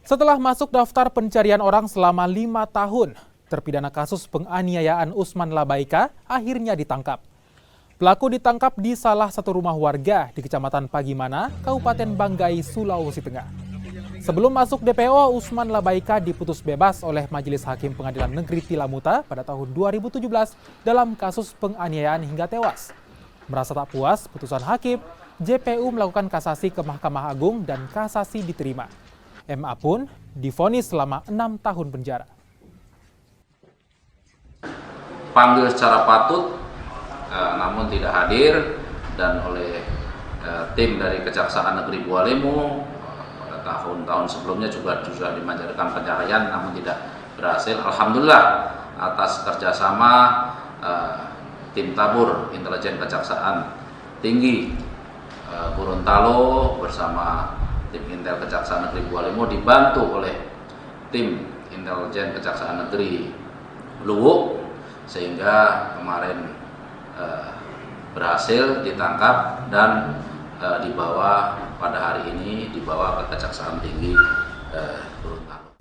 Setelah masuk daftar pencarian orang selama 5 tahun, terpidana kasus penganiayaan Usman Labaika akhirnya ditangkap. Pelaku ditangkap di salah satu rumah warga di Kecamatan Pagimana, Kabupaten Banggai, Sulawesi Tengah. Sebelum masuk DPO, Usman Labaika diputus bebas oleh Majelis Hakim Pengadilan Negeri Tilamuta pada tahun 2017 dalam kasus penganiayaan hingga tewas. Merasa tak puas putusan hakim, JPU melakukan kasasi ke Mahkamah Agung dan kasasi diterima. MA pun divonis selama 6 tahun penjara. Panggil secara patut, namun tidak hadir, dan oleh tim dari Kejaksaan Negeri Bualemo pada tahun-tahun sebelumnya juga dimanjurkan pencarian, namun tidak berhasil. Alhamdulillah atas kerjasama tim tabur intelijen Kejaksaan Tinggi Gorontalo bersama tim Intel Kejaksaan Negeri Bualemo dibantu oleh tim intelijen Kejaksaan Negeri Luwuk, sehingga kemarin berhasil ditangkap dan dibawa pada hari ini dibawa ke Kejaksaan Tinggi Gorontalo.